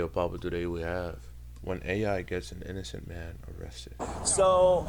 video pop today we have when AI gets an innocent man arrested. So,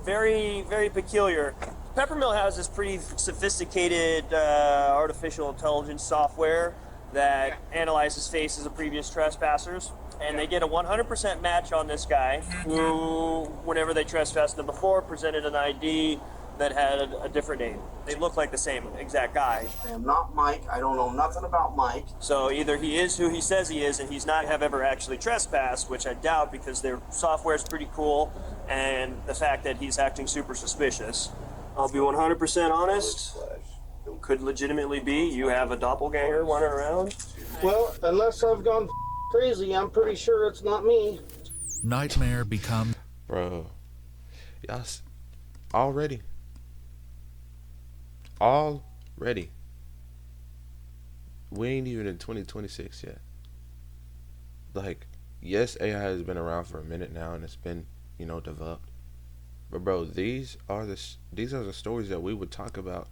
very, very peculiar. Peppermill has this pretty sophisticated artificial intelligence software that analyzes faces of previous trespassers, and they get a 100% match on this guy who, whenever they trespassed them before, presented an ID that had a different name. They look like the same exact guy. I am not Mike. I don't know nothing about Mike. So either he is who he says he is, and he's not have ever actually trespassed, which I doubt because their software is pretty cool, and the fact that he's acting super suspicious. I'll be 100% honest. It could legitimately be you have a doppelganger running around. Well, unless I've gone crazy, I'm pretty sure it's not me. Nightmare becomes... Bro, y'all already. We ain't even in 2026 yet. Like, yes, AI has been around for a minute now and it's been, developed. But bro, these are the stories that we would talk about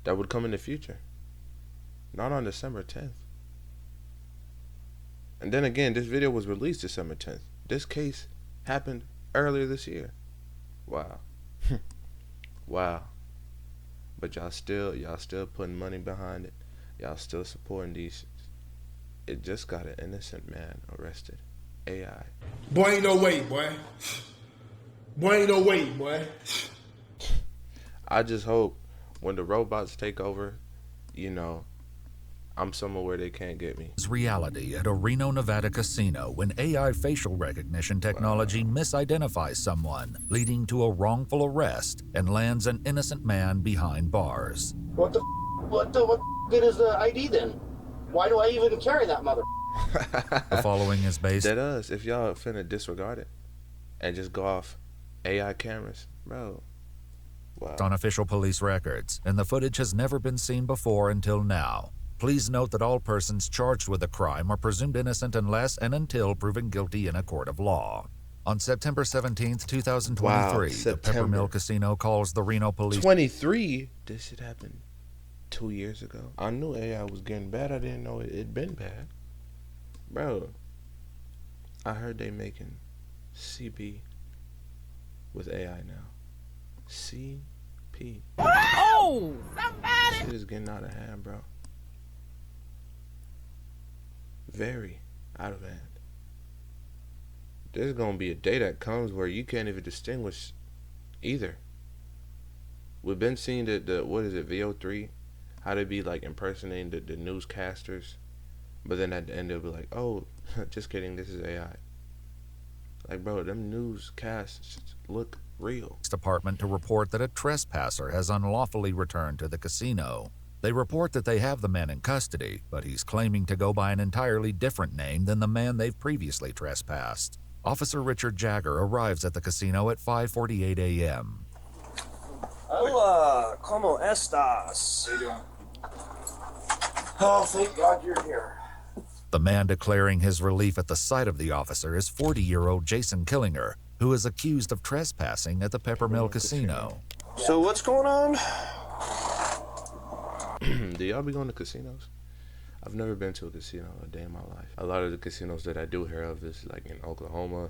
that would come in the future. Not on December 10th. And then again, this video was released December 10th. This case happened earlier this year. Wow. Wow. But y'all still putting money behind it. Y'all still supporting these. It just got an innocent man arrested. AI. Boy, ain't no way, boy. Boy, ain't no way, boy. I just hope when the robots take over, I'm somewhere where they can't get me. reality at a Reno, Nevada casino when AI facial recognition technology misidentifies someone, leading to a wrongful arrest and lands an innocent man behind bars. What the good is the ID then? Why do I even carry that mother? The following is based That us, if y'all finna disregard it and just go off AI cameras, bro. Wow. on official police records, and the footage has never been seen before until now. Please note that all persons charged with a crime are presumed innocent unless and until proven guilty in a court of law. On September 17th, 2023, Wow, the September. Peppermill Casino calls the Reno police 23? This shit happened 2 years ago. I knew AI was getting bad. I didn't know it'd been bad. Bro, I heard they making CB with AI now. CP. Oh, somebody! Shit is getting out of hand, bro. Very out of hand. There's gonna be a day that comes where you can't even distinguish either. We've been seeing the what is it, VO3, how they be like impersonating the newscasters, but then at the end they'll be like, oh, just kidding, this is AI. Like, bro, them newscasts look real. Department to report that a trespasser has unlawfully returned to the casino. They report that they have the man in custody, but he's claiming to go by an entirely different name than the man they've previously trespassed. Officer Richard Jagger arrives at the casino at 5:48 a.m. Hola, ¿cómo estás? How you doing? Oh, thank God you're here. The man declaring his relief at the sight of the officer is 40-year-old Jason Killinger, who is accused of trespassing at the Peppermill Casino. So what's going on? Do y'all be going to casinos? I've never been to a casino a day in my life. A lot of the casinos that I do hear of is like in Oklahoma.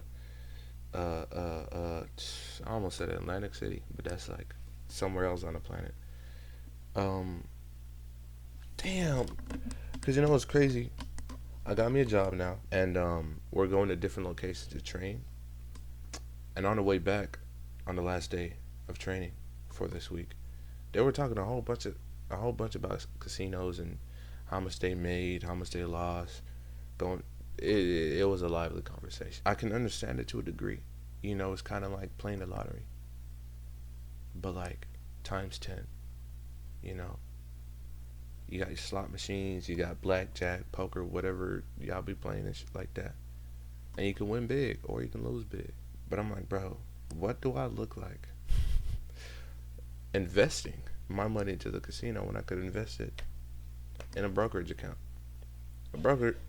I almost said Atlantic City, but that's like somewhere else on the planet. Damn. Cause what's crazy? I got me a job now, and we're going to different locations to train. And on the way back, on the last day of training for this week, they were talking a whole bunch about casinos and how much they made, how much they lost. It was a lively conversation. I can understand it to a degree. It's kind of like playing the lottery, but like times 10. You got your slot machines, you got blackjack, poker, whatever y'all be playing and shit like that, and you can win big or you can lose big. But I'm like, bro, what do I look like investing my money into the casino when I could invest it in a brokerage account? A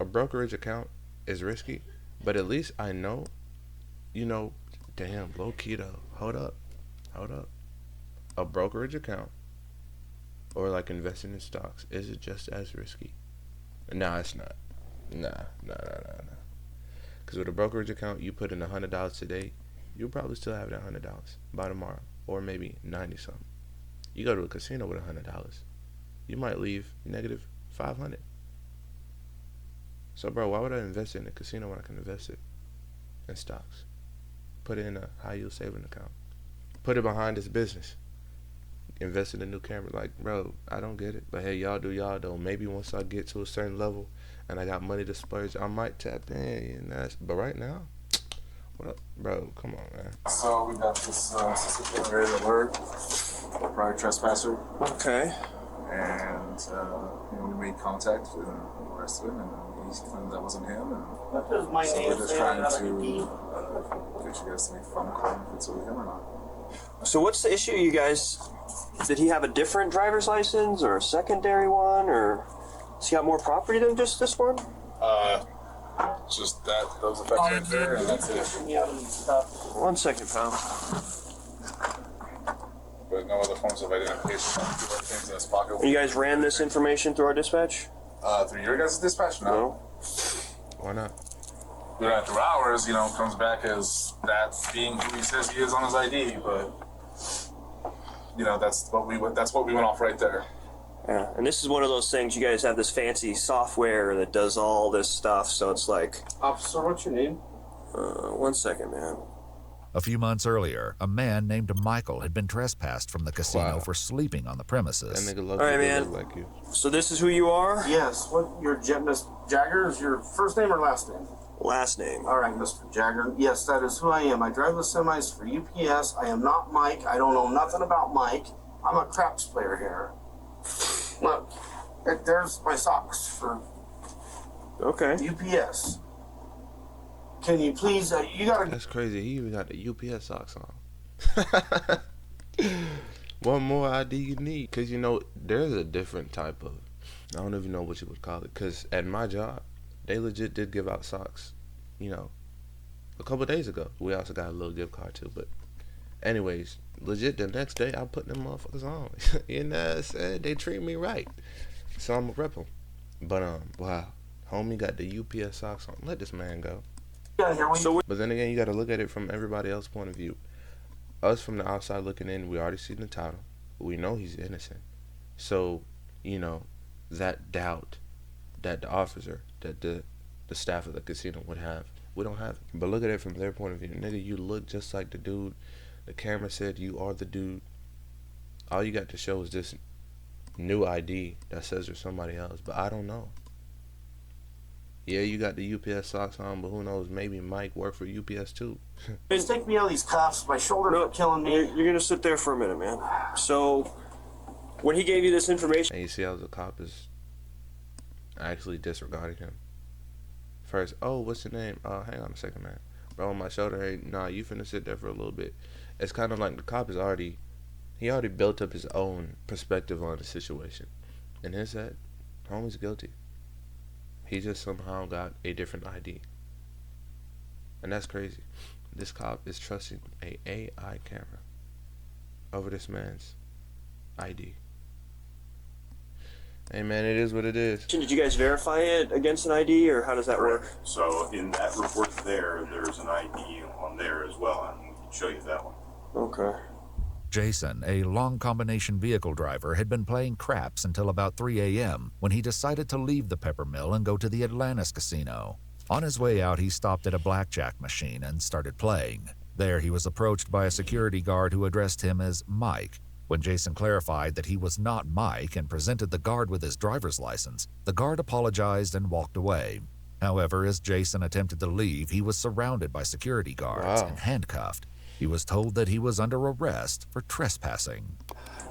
brokerage account is risky, but at least I know, damn, low key though. Hold up. A brokerage account or like investing in stocks, is it just as risky? No, it's not. Nah. Because with a brokerage account, you put in $100 today, you'll probably still have that $100 by tomorrow, or maybe 90 something. You go to a casino with $100, you might leave negative 500. So, bro, why would I invest it in a casino when I can invest it in stocks? Put it in a high yield saving account. Put it behind this business. Invest in a new camera. Like, bro, I don't get it. But hey, y'all do y'all though. Maybe once I get to a certain level and I got money to splurge, I might tap in. And but right now, what up, bro? Come on, man. So we got this suspicion red alert, prior trespasser, Okay. and we made contact with him, arrested him, and he claimed that wasn't him. And What does my so name we're just say trying on to the ID? get you guys to make a phone call if it's with him or not. So what's the issue, you guys? Did he have a different driver's license or a secondary one, or does he got more property than just this one? Just that, those effects right there, and that's it. One second, pal. But no other forms of identification. Things in his pocket. You guys ran this information through our dispatch? Through your guys' dispatch? No. Why not? We ran it through ours, comes back as that being who he says he is on his ID, but that's what we went off right there. Yeah, and this is one of those things, you guys have this fancy software that does all this stuff, so it's like... Officer, what's your name? 1 second, man. A few months earlier, a man named Michael had been trespassed from the casino Wow. for sleeping on the premises. That nigga look, All right, look man. like you. So this is who you are? Yes. What your Miss Jagger is your first name or last name? Last name. All right, Mr. Jagger. Yes, that is who I am. I drive the semis for UPS. I am not Mike. I don't know nothing about Mike. I'm a craps player here. Look, there's my socks for Okay. UPS. Can you please? You gotta. That's crazy. He even got the UPS socks on. One more ID you need. Because, there's a different type of, I don't even know what you would call it. Because at my job, they legit did give out socks, a couple days ago. We also got a little gift card too. But anyways, legit the next day, I put them motherfuckers on. You know what I'm saying? They treat me right. So I'm going to rep them. But, wow. Homie got the UPS socks on. Let this man go. So But then again, you got to look at it from everybody else's point of view. Us from the outside looking in, we already seen the title. We know he's innocent. So, that doubt that the officer, that the staff of the casino would have, we don't have it. But look at it from their point of view. Nigga, you look just like the dude. The camera said you are the dude. All you got to show is this new ID that says you're somebody else. But I don't know. Yeah, you got the UPS socks on, but who knows? Maybe Mike worked for UPS too. Just take me out of these cuffs. My shoulders are killing me. You're going to sit there for a minute, man. So when he gave you this information... And you see how the cop is actually disregarding him. First, oh, what's your name? Oh, hang on a second, man. Bro, on my shoulder, hey, nah, you finna sit there for a little bit. It's kind of like the cop he already built up his own perspective on the situation. In his head, homie's guilty. He just somehow got a different ID. And that's crazy. This cop is trusting a AI camera over this man's ID. Hey man, it is what it is. Did you guys verify it against an ID, or how does that work? So in that report there's an ID on there as well, and we can show you that one. Okay. Jason, a long combination vehicle driver, had been playing craps until about 3 a.m. when he decided to leave the Pepper Mill and go to the Atlantis Casino. On his way out, he stopped at a blackjack machine and started playing. There, he was approached by a security guard who addressed him as Mike. When Jason clarified that he was not Mike and presented the guard with his driver's license, the guard apologized and walked away. However, as Jason attempted to leave, he was surrounded by security guards and handcuffed. He was told that he was under arrest for trespassing.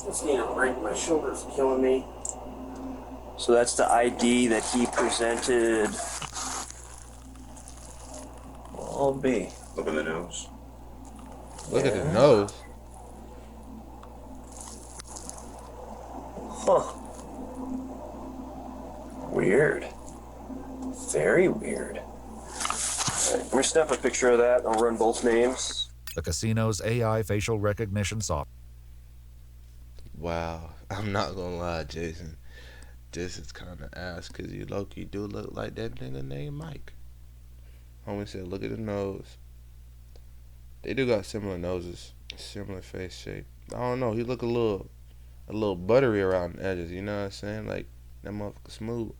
Just need a break. My shoulders are killing me. So that's the ID that he presented. All B. Look at the nose. Look at the nose. Huh. Weird. Very weird. All right, let me snap a picture of that. I'll run both names. The casino's AI facial recognition software. Wow. I'm not gonna lie, Jason. This is kind of ass because you low-key do look like that nigga named Mike. Homie said, look at the nose. They do got similar noses, similar face shape. I don't know. He look a little buttery around the edges. You know what I'm saying? Like that motherfucker smooth.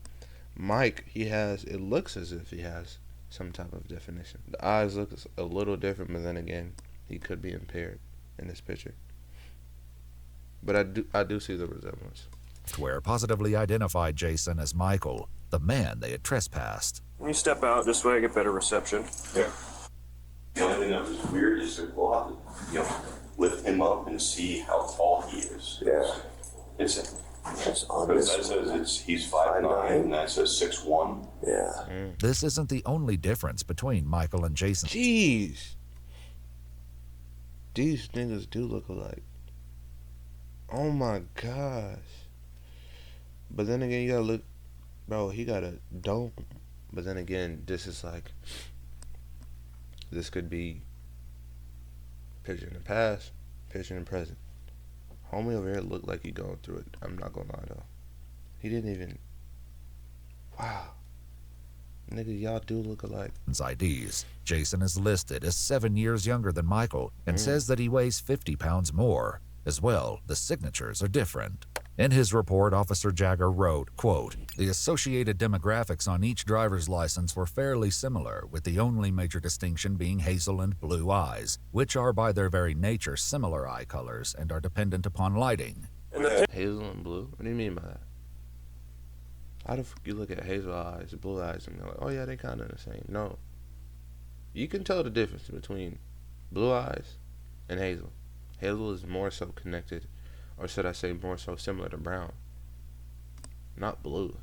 Mike, it looks as if he has some type of definition. The eyes look a little different, but then again, he could be impaired in this picture. But I do see the resemblance. Where positively identified Jason as Michael, the man they had trespassed. Let me step out this way, I get better reception. Yeah. The only thing that was weird is that we'll have to, lift him up and see how tall he is. Yeah. It's on because this that says he's 5'9" and that says 6'1". Yeah. This isn't the only difference between Michael and Jason. Jeez. These niggas do look alike. Oh my gosh. But then again, you gotta look, bro, he got a dome. But then again, this could be picture in the past, picture in the present. Homie over here looked like he going through it. I'm not gonna lie though. He didn't even, wow. Nigga, y'all do look alike. IDs. Jason is listed as 7 years younger than Michael and says that he weighs 50 pounds more. As well, the signatures are different. In his report, Officer Jagger wrote, quote, the associated demographics on each driver's license were fairly similar, with the only major distinction being hazel and blue eyes, which are by their very nature similar eye colors and are dependent upon lighting. Hazel and blue? What do you mean by that? How the fuck you look at hazel eyes, blue eyes, and you're like, oh yeah, they kind of the same? No. You can tell the difference between blue eyes and hazel. Hazel is more so connected, or should I say more so similar to brown. Not blue.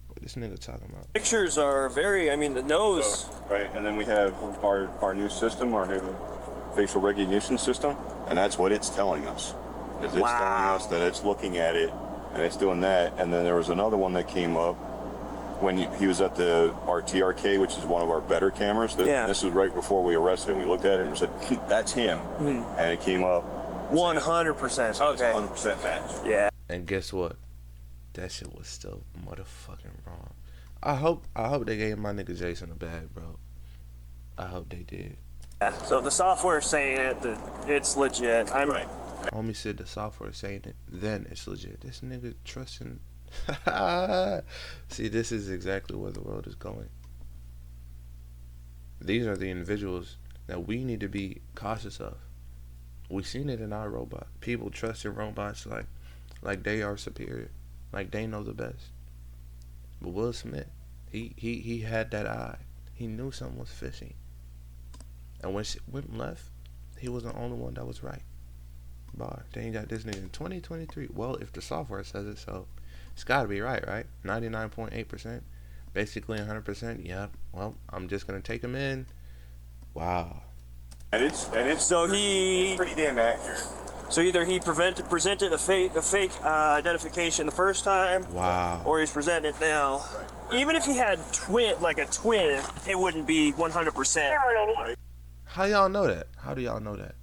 What this nigga talking about? Pictures are very, the nose. Right, and then we have our new system, our new facial recognition system, and that's what it's telling us. Is it's telling us that it's looking at it, and it's doing that. And then there was another one that came up when he was at our TRK, which is one of our better cameras. This was right before we arrested him. We looked at it and said, that's him. And it came up 100%. Okay. 100% match. Yeah. And guess what? That shit was still motherfucking wrong. I hope they gave my nigga Jason a bag, bro. I hope they did. So the software's saying it, that it's legit. I'm right. Homie said the software is saying it, then it's legit. This nigga trusting. See, this is exactly where the world is going. These are the individuals that we need to be cautious of. We've seen it in our robot. People trust in robots like they are superior, like they know the best. But Will Smith, he had that eye. He knew something was fishy. And when shit went left, he was the only one that was right. Bar. Then you got this nigga in 2023. Well, if the software says it, so it's gotta be right? 99.8%, basically 100%. Yep. Well, I'm just gonna take him in. Wow. And it's So he pretty damn accurate. So either he presented a fake identification the first time, wow, or he's presenting it now. Right. Even if he had a twin, it wouldn't be 100%. How y'all know that? How do y'all know that?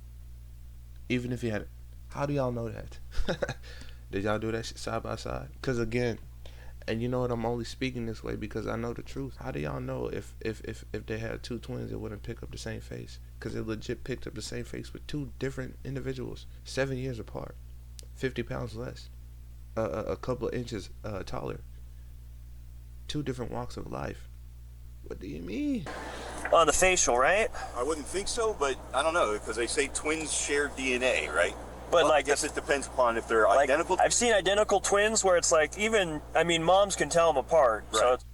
Even if he had, how do y'all know that? Did y'all do that shit side by side? Because again, and you know what, I'm only speaking this way because I know the truth. How do y'all know if they had two twins, it wouldn't pick up the same face? Because it legit picked up the same face with two different individuals, 7 years apart, 50 pounds less, a couple of inches taller, two different walks of life. What do you mean? On the facial, right? I wouldn't think so, but I don't know, because they say twins share DNA, right? But well, like, I guess it depends upon if they're identical. I've seen identical twins where it's like moms can tell them apart. Right. So it's,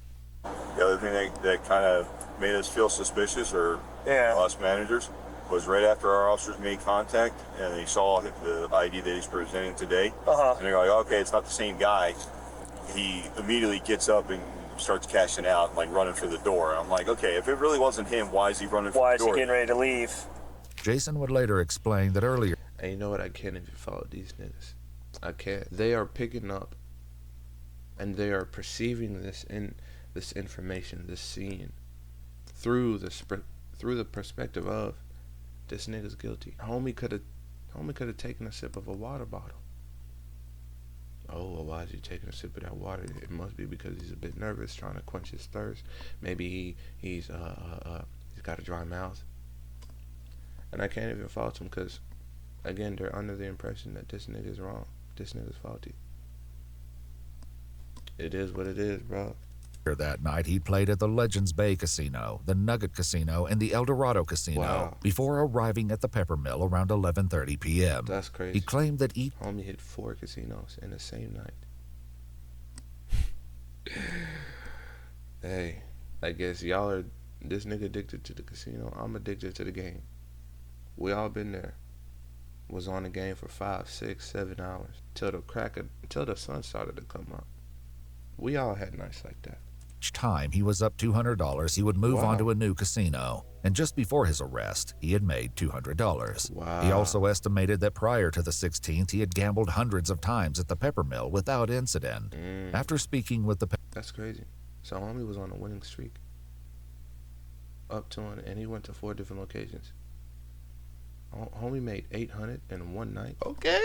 the other thing that kind of made us feel suspicious, or us managers, was right after our officers made contact and they saw the ID that he's presenting today, and they're like, okay, it's not the same guy. He immediately gets up and starts cashing out, like running for the door. I'm like, okay, if it really wasn't him, why is he running for the door? Why is he getting ready to leave? Jason would later explain that earlier. And you know what? I can't even follow these niggas. I can't. They are picking up, and they are perceiving this information, this scene, through the perspective of this nigga's guilty. Homie could have taken a sip of a water bottle. Oh, well, why is he taking a sip of that water? It must be because he's a bit nervous, trying to quench his thirst. Maybe he's got a dry mouth. And I can't even fault him because, again, they're under the impression that this nigga's wrong. This nigga's faulty. It is what it is, bro. That night, he played at the Legends Bay Casino, the Nugget Casino, and the El Dorado Casino Wow. before arriving at the Peppermill around 11:30 p.m. That's crazy. He claimed that each Homie hit 4 casinos in the same night. Hey, I guess y'all are this nigga addicted to the casino. I'm addicted to the game. We all been there. Was on the game for 5, 6, 7 hours till the sun started to come up. We all had nights like that. time he was up $200, he would move Wow. on to a new casino. And just before his arrest, he had made $200. Wow. He also estimated that prior to the 16th, he had gambled hundreds of times at the Peppermill without incident. After speaking with the That's crazy. So homie was on a winning streak. Up to it, and he went to 4 different locations. Homie made 800 in one night. Okay.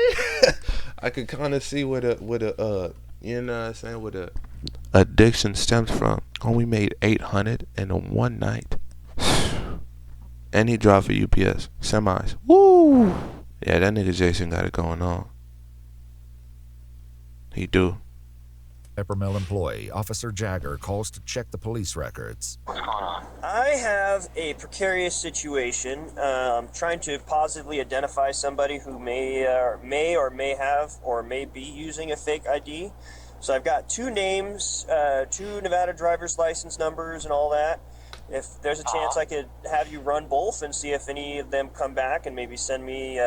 I could kind of see where the you know what I'm saying, where the addiction stems from. Homie made 800 in one night. And he drove for UPS semis. Woo! Yeah, that nigga Jason got it going on. He do. Peppermill employee, Officer Jagger, calls to check the police records. I have a precarious situation. Trying to positively identify somebody who may have or may be using a fake ID. So I've got 2 names, 2 Nevada driver's license numbers and all that. If there's a chance I could have you run both and see if any of them come back and maybe send me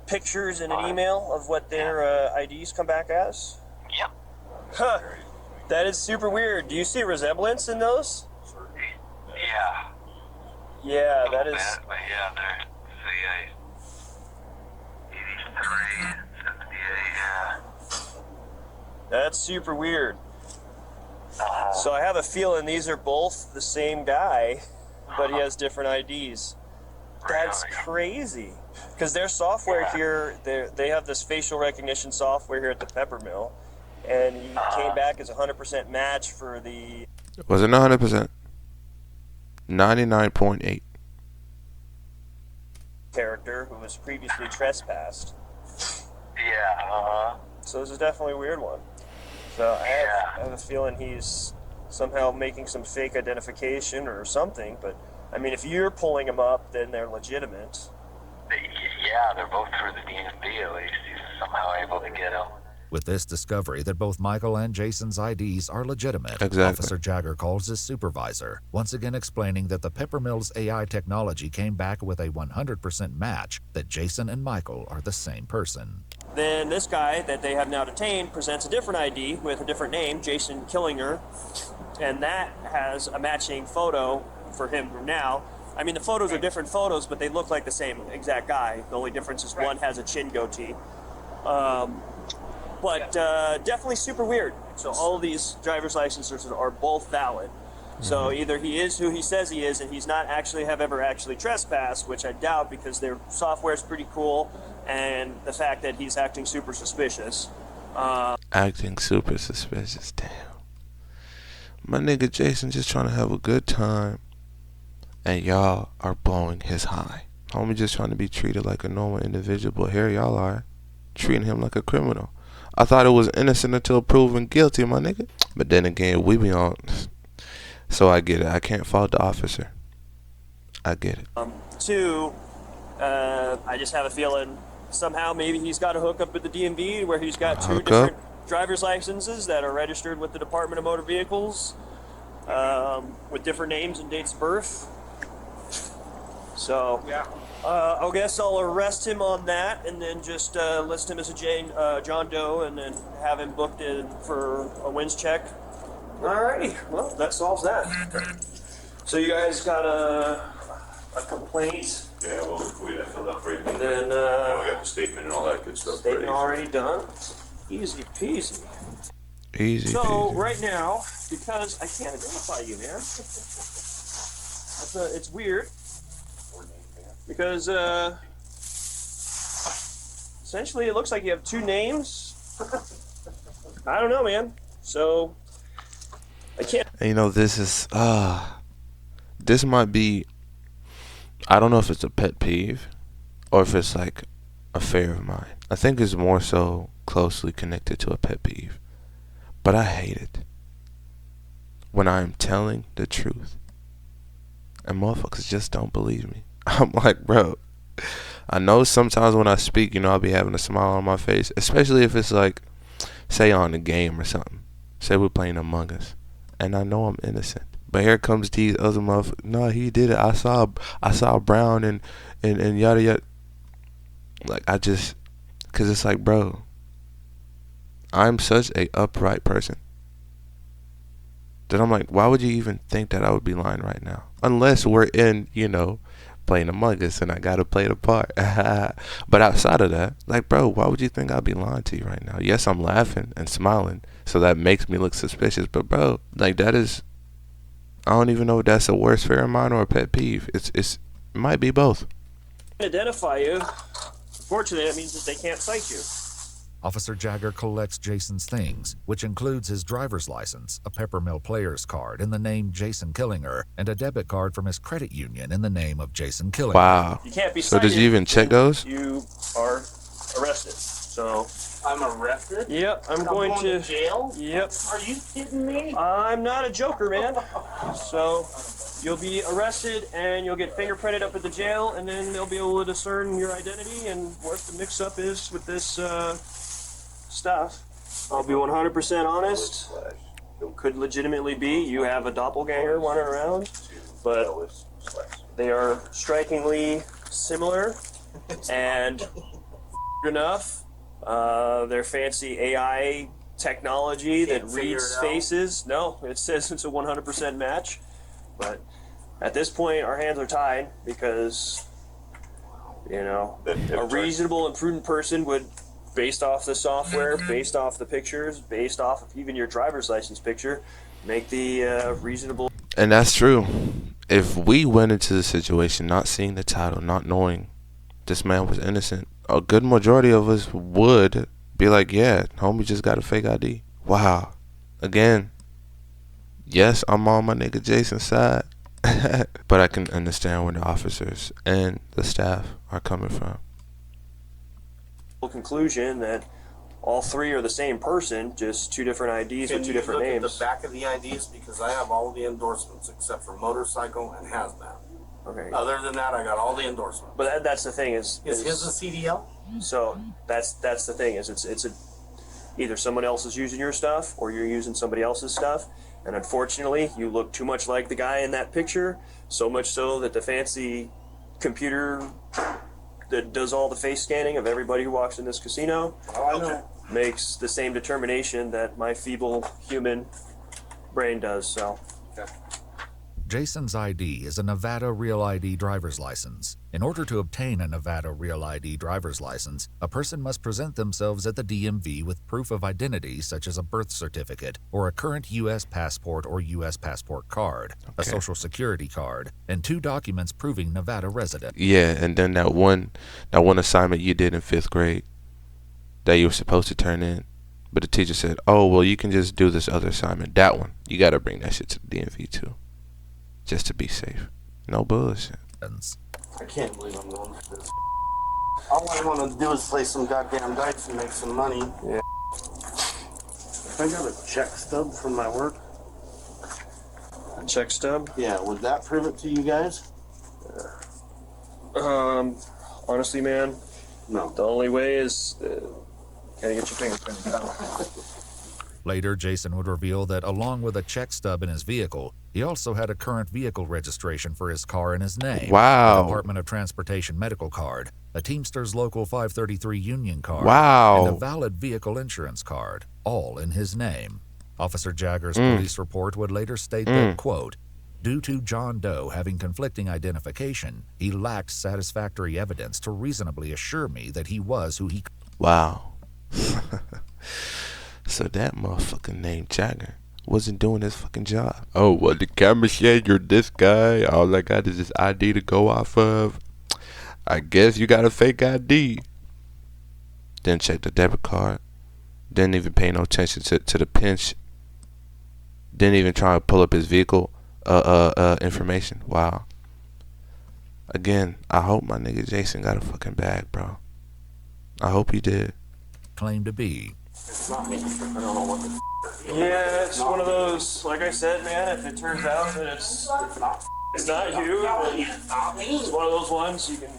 pictures in an email of what their IDs come back as. Yep. Huh. That is super weird. Do you see resemblance in those? Yeah. Yeah, that is. But yeah, they're the 83, 78, yeah. That's super weird. So I have a feeling these are both the same guy, but he has different IDs. That's crazy. Because their software here, they have this facial recognition software here at the Peppermill, and he came back as a 100% match for the Wasn't 100%. 99.8. character who was previously trespassed. Yeah, So this is definitely a weird one. So I have a feeling he's somehow making some fake identification or something, but I mean, if you're pulling them up, then they're legitimate. Yeah, they're both through the DMV at least. He's somehow able to get them. With this discovery that both Michael and Jason's IDs are legitimate, Exactly. Officer Jagger calls his supervisor, once again explaining that the Peppermill's AI technology came back with a 100% match that Jason and Michael are the same person. Then this guy that they have now detained presents a different ID with a different name, Jason Killinger, and that has a matching photo for him now. I mean, the photos are different photos, but they look like the same exact guy. The only difference is one has a chin goatee. But definitely super weird. So all of these driver's licenses are both valid. So either he is who he says he is, and he's not actually ever actually trespassed, which I doubt because their software is pretty cool, and the fact that he's acting super suspicious. Acting super suspicious. Damn. My nigga Jason just trying to have a good time, and y'all are blowing his high. Homie just trying to be treated like a normal individual, but here y'all are treating him like a criminal. I thought it was innocent until proven guilty, my nigga. But then again, we be on. So I get it. I can't fault the officer. I get it. 2, I just have a feeling somehow maybe he's got a hookup with the DMV where he's got 2 Hookup? different driver's licenses that are registered with the Department of Motor Vehicles with different names and dates of birth. So I guess I'll arrest him on that and then just list him as a John Doe and then have him booked in for a wins check. Alrighty, well, that solves that. So you guys got a complaint, Yeah, well, we got filled out for you. and then We got the statement and all that good stuff. statement already done. Easy peasy. Easy So peasy. right now, because I can't identify you, man, it's weird. Because essentially it looks like you have 2 names I don't know, man. So I can't. And, you know, this might be, I don't know if it's a pet peeve or if it's like a fear of mine. I think it's more so closely connected to a pet peeve. But I hate it when I am telling the truth and motherfuckers just don't believe me. I'm like, bro, I know sometimes when I speak, you know, I'll be having a smile on my face, especially if it's like, say on a game or something. Say we're playing Among Us, and I know I'm innocent. But here comes these other motherfuckers. No, he did it. I saw Brown and yada yada. Like, cause it's like, bro, I'm such a upright person that I'm like, why would you even think that I would be lying right now? Unless we're in, you know, playing Among Us and I gotta play the part. But outside of that, like, bro, why would you think I'd be lying to you right now? Yes, I'm laughing and smiling, so that makes me look suspicious. But bro, like, that is, I don't even know if that's a worst fear of mine or a pet peeve. It might be both. Identify you. Unfortunately, that means that they can't cite you. Officer Jagger collects Jason's things, which includes his driver's license, a Peppermill player's card in the name Jason Killinger, and a debit card from his credit union in the name of Jason Killinger. Wow. You can't be So cited. did you even check those? You are arrested. So I'm arrested? yep, I'm I'm going to jail? Yep. Are you kidding me? I'm not a joker, man. So you'll be arrested and you'll get fingerprinted up at the jail, and then they'll be able to discern your identity and what the mix-up is with this stuff. I'll be 100% honest. It could legitimately be you have a doppelganger running around, but they are strikingly similar and enough. Their fancy AI technology that reads faces. No, it says it's a 100% match. But at this point, our hands are tied because, you know, a reasonable and prudent person would, based off the software, based off the pictures, based off of even your driver's license picture, make the reasonable. And that's true. If we went into the situation not seeing the title, not knowing this man was innocent, a good majority of us would be like, yeah, homie just got a fake ID. Wow. Again, yes, I'm on my nigga Jason's side. But I can understand where the officers and the staff are coming from. Conclusion that all three are the same person, just two different IDs with two different names. Can you look at the back of the IDs? Because I have all the endorsements except for motorcycle and hazmat. Okay. Other than that, I got all the endorsements. But that's the thing is his a CDL? So that's the thing is it's either someone else is using your stuff or you're using somebody else's stuff, and unfortunately you look too much like the guy in that picture, so much so that the fancy computer that does all the face scanning of everybody who walks in this casino makes the same determination that my feeble human brain does. So Jason's ID is a Nevada Real ID driver's license. In order to obtain a Nevada Real ID driver's license, a person must present themselves at the DMV with proof of identity such as a birth certificate or a current U.S. passport or U.S. passport card, a social security card, and 2 documents proving Nevada resident. Yeah, and then that one assignment you did in 5th grade that you were supposed to turn in, but the teacher said, oh, well, you can just do this other assignment. That one, you got to bring that shit to the DMV too, just to be safe. No bullshit. I can't believe I'm going for this. All I want to do is play some goddamn dice and make some money. Yeah. If I got a check stub from my work. A check stub? Yeah, would that prove it to you guys? Honestly, man, no. The only way is gotta get your fingerprints out. Later, Jason would reveal that along with a check stub in his vehicle, he also had a current vehicle registration for his car in his name. Wow. A Department of Transportation medical card, a Teamsters Local 533 union card, wow, and a valid vehicle insurance card, all in his name. Officer Jagger's police report would later state that, quote, due to John Doe having conflicting identification, he lacked satisfactory evidence to reasonably assure me that he was who he... Wow. So that motherfucker named Jagger wasn't doing his fucking job. Oh, well, the camera said you're this guy. All I got is this ID to go off of. I guess you got a fake ID. Then check the debit card. Didn't even pay no attention to the pinch. Didn't even try to pull up his vehicle information. Wow. Again, I hope my nigga Jason got a fucking bag, bro. I hope he did. Claimed to be. It's not me. I don't know what the Yeah, it's one of those. Like I said, man, if it turns out that it's not you, then it's one of those ones you can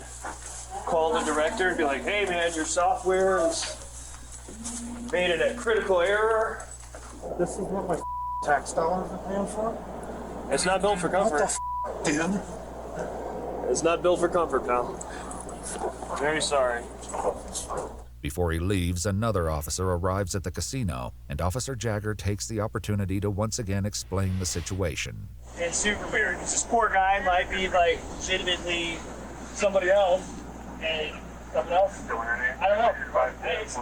call the director and be like, "Hey, man, your software is made it a critical error." This is what my tax dollars are paying for? It's not built for comfort. Dude. It's not built for comfort, pal. Very sorry. Before he leaves, another officer arrives at the casino, and Officer Jagger takes the opportunity to once again explain the situation. It's super weird. This poor guy might be like legitimately somebody else, and something else. I don't know. It's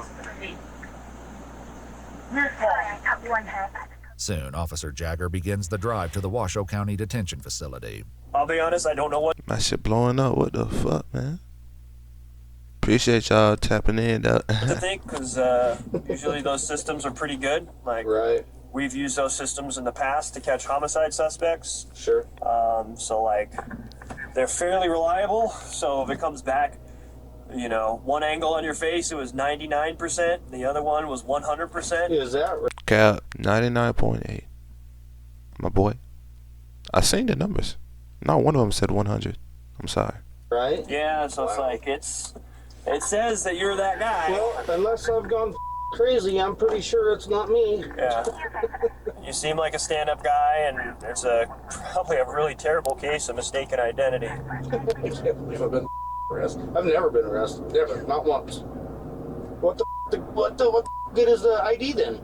weird call. Soon, Officer Jagger begins the drive to the Washoe County Detention Facility. I'll be honest, I don't know what My shit blowing up. What the fuck, man? Appreciate y'all tapping in, though. to think, because usually those systems are pretty good. Like, Right. we've used those systems in the past to catch homicide suspects. Sure. So, like, they're fairly reliable. So if it comes back, you know, one angle on your face, it was 99%. The other one was 100%. Is that right? Cap 99.8. My boy. I seen the numbers. Not one of them said 100. I'm sorry. Right? Yeah, so it's like, it says that you're that guy. Well, unless I've gone crazy, I'm pretty sure it's not me. Yeah. You seem like a stand-up guy, and there's probably a really terrible case of mistaken identity. I can't believe I've been arrested. I've never been arrested. Never. Not once. What the good is the ID then?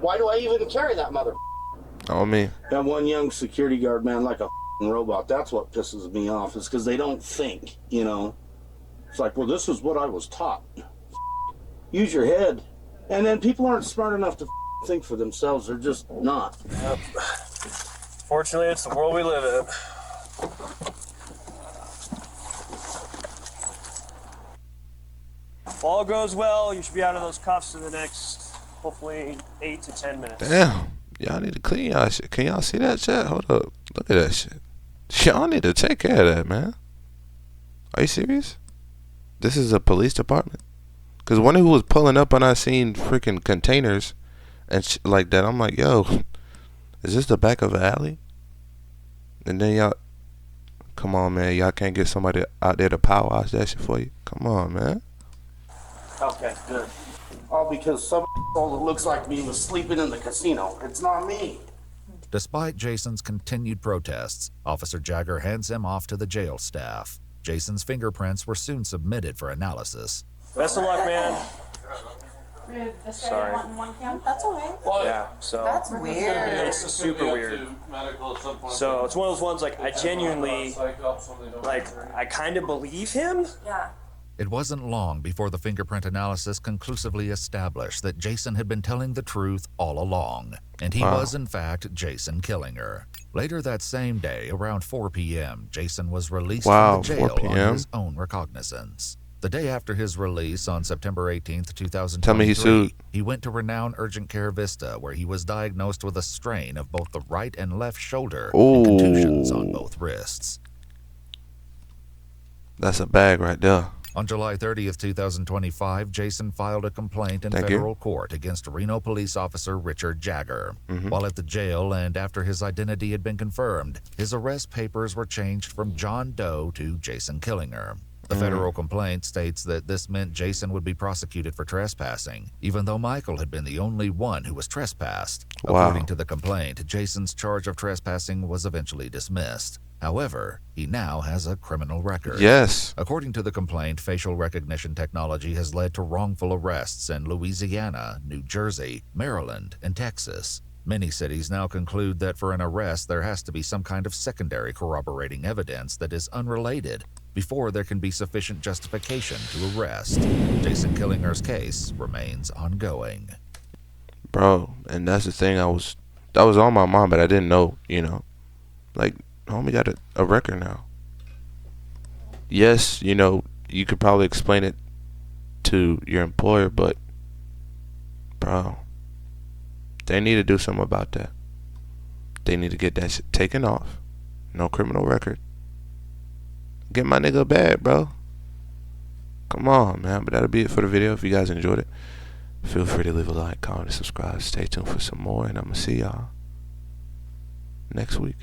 Why do I even carry that mother? On me. That one young security guard, man, like a robot. That's what pisses me off, is because they don't think, you know. It's like, well, this is what I was taught. Use your head. And then people aren't smart enough to think for themselves. They're just not. Yep. Fortunately, it's the world we live in. If all goes well, you should be out of those cuffs in the next, hopefully, 8 to 10 minutes. Damn. Y'all need to clean y'all shit. Can y'all see that shit? Hold up. Look at that shit. Y'all need to take care of that, man. Are you serious? This is a police department? Because when he was pulling up and I seen freaking containers and like that, I'm like, yo, is this the back of an alley? And then y'all, come on, man. Y'all can't get somebody out there to power wash that shit for you? Come on, man. Okay, good. All because some that looks like me was sleeping in the casino. It's not me. Despite Jason's continued protests, Officer Jagger hands him off to the jail staff. Jason's fingerprints were soon submitted for analysis. Best of luck, man. Sorry. That's okay. Yeah, so That's weird. it's super weird. So it's one of those ones, like, I genuinely, like, I kind of believe him. Yeah. It wasn't long before the fingerprint analysis conclusively established that Jason had been telling the truth all along, and he was in fact Jason Killinger. Later that same day, around 4 p.m., Jason was released from the jail 4 p.m. on his own recognizance. The day after his release on September 18th, 2023, Tell me he sued. he went to renowned Urgent Care Vista, where he was diagnosed with a strain of both the right and left shoulder and contusions on both wrists. That's a bag right there. On July 30th, 2025, Jason filed a complaint in federal court against Reno police officer Richard Jagger. While at the jail and after his identity had been confirmed, his arrest papers were changed from John Doe to Jason Killinger. The federal complaint states that this meant Jason would be prosecuted for trespassing, even though Michael had been the only one who was trespassed. According to the complaint, Jason's charge of trespassing was eventually dismissed. However, he now has a criminal record. Yes. According to the complaint, facial recognition technology has led to wrongful arrests in Louisiana, New Jersey, Maryland, and Texas. Many cities now conclude that for an arrest, there has to be some kind of secondary corroborating evidence that is unrelated before there can be sufficient justification to arrest. Jason Killinger's case remains ongoing. Bro, and that's the thing, that was on my mind, but I didn't know, you know. Like, homie got a record now. Yes, you know, you could probably explain it to your employer, but Bro, they need to do something about that. They need to get that shit taken off. No criminal record. Get my nigga a bag, bro. Come on, man. But that'll be it for the video. If you guys enjoyed it, feel free to leave a like, comment, and subscribe. Stay tuned for some more, and I'm going to see y'all next week.